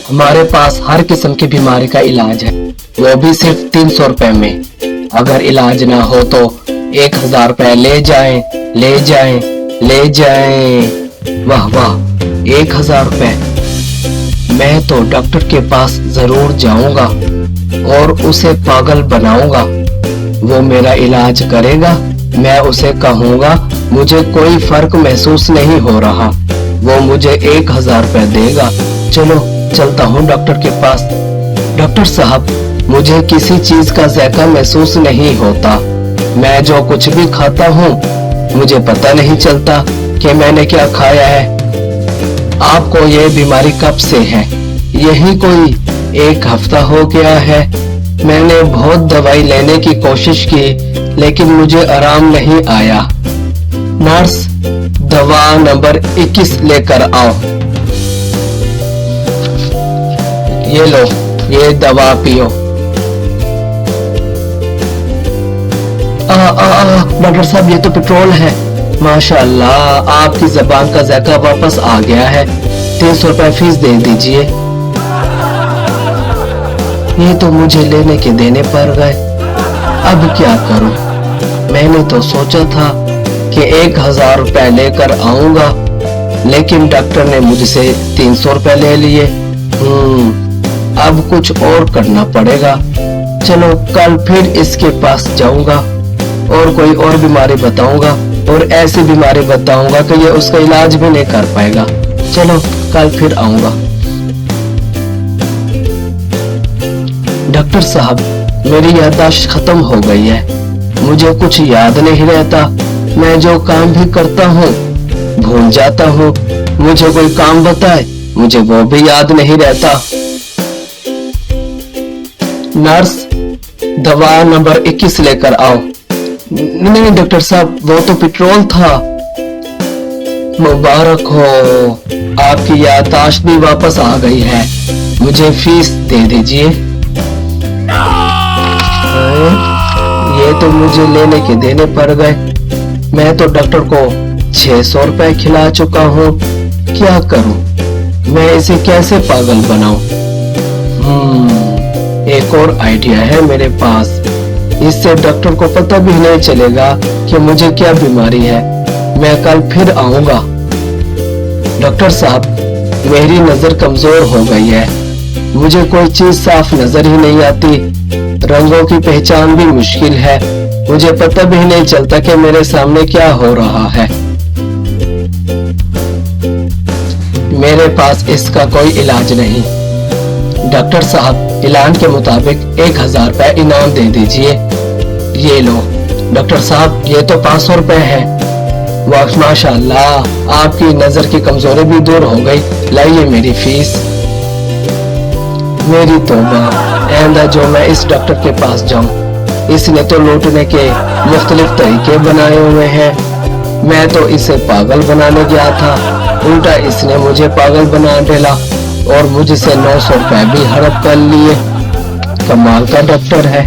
हमारे पास हर किस्म की बीमारी का इलाज है, वो भी सिर्फ 300 रुपए में। अगर इलाज ना हो तो 1000 रुपए ले जाएं, ले जाएं, ले जाएं। वाह वाह, 1000 रुपए। मैं तो डॉक्टर के पास जरूर जाऊंगा और उसे पागल बनाऊंगा। वो मेरा इलाज करेगा, मैं उसे कहूंगा मुझे कोई फर्क महसूस नहीं हो रहा, वो मुझे 1000 रुपए देगा। चलो चलता हूँ डॉक्टर के पास। डॉक्टर साहब, मुझे किसी चीज का ज़ायका महसूस नहीं होता। मैं जो कुछ भी खाता हूँ मुझे पता नहीं चलता कि मैंने क्या खाया है। आपको ये बीमारी कब से है? यही कोई 1 हफ्ता हो गया है। मैंने बहुत दवाई लेने की कोशिश की लेकिन मुझे आराम नहीं आया। नर्स, दवा नंबर 21 लेकर आओ। ये लो, ये दवा पियो। डॉक्टर साहब, ये तो पेट्रोल है। माशाअल्लाह, आपकी जबान का ज़ायका वापस आ गया है। 300 रुपए फीस दे दीजिए। ये तो मुझे लेने के देने पड़ गए। अब क्या करूं? मैंने तो सोचा था कि 1000 रुपए लेकर आऊंगा, लेकिन डॉक्टर ने मुझसे 300 रुपए ले लिए। अब कुछ और करना पड़ेगा। चलो कल फिर इसके पास जाऊंगा और कोई और बीमारी बताऊंगा और ऐसी बीमारी बताऊंगा कि ये उसका इलाज भी नहीं कर पाएगा। चलो कल फिर आऊंगा। डॉक्टर साहब, मेरी याददाश्त खत्म हो गई है, मुझे कुछ याद नहीं रहता। मैं जो काम भी करता हूँ भूल जाता हूँ। मुझे कोई काम बताए, मुझे वो भी याद नहीं रहता। नर्स, दवा नंबर 21 लेकर आओ। नहीं डॉक्टर साहब, वो तो पेट्रोल था। मुबारक हो, आपकी याददाश्त भी वापस आ गई है। मुझे फीस दे दीजिए। ये तो मुझे लेने के देने पड़ गए। मैं तो डॉक्टर को 600 रुपए खिला चुका हूँ। क्या करूं? मैं इसे कैसे पागल बनाऊं? एक और आइडिया है मेरे पास। इससे डॉक्टर को पता भी नहीं चलेगा कि मुझे क्या बीमारी है। मैं कल फिर आऊंगा। डॉक्टर साहब, मेरी नजर कमजोर हो गई है। मुझे कोई चीज साफ नजर ही नहीं आती। रंगों की पहचान भी मुश्किल है। मुझे पता भी नहीं चलता कि मेरे सामने क्या हो रहा है। मेरे पास इसका कोई इलाज नहीं। डॉक्टर साहब, ऐलान के मुताबिक 1000 रुपए इनाम दे दीजिए। ये लो। डॉक्टर साहब, ये तो 500 रुपए है। वाह माशाअल्लाह, आपकी नजर की कमजोरी भी दूर हो गई। लाइए मेरी फीस। मेरी तौबा, आइंदा जो मैं इस डॉक्टर के पास जाऊं। इसने तो लूटने के मुख्तलिफ तरीके बनाए हुए हैं। मैं तो इसे पागल बनाने गया था, उल्टा इसने मुझे पागल बना डाला और मुझसे 900 रुपए भी हड़प कर लिए। कमाल का डॉक्टर है।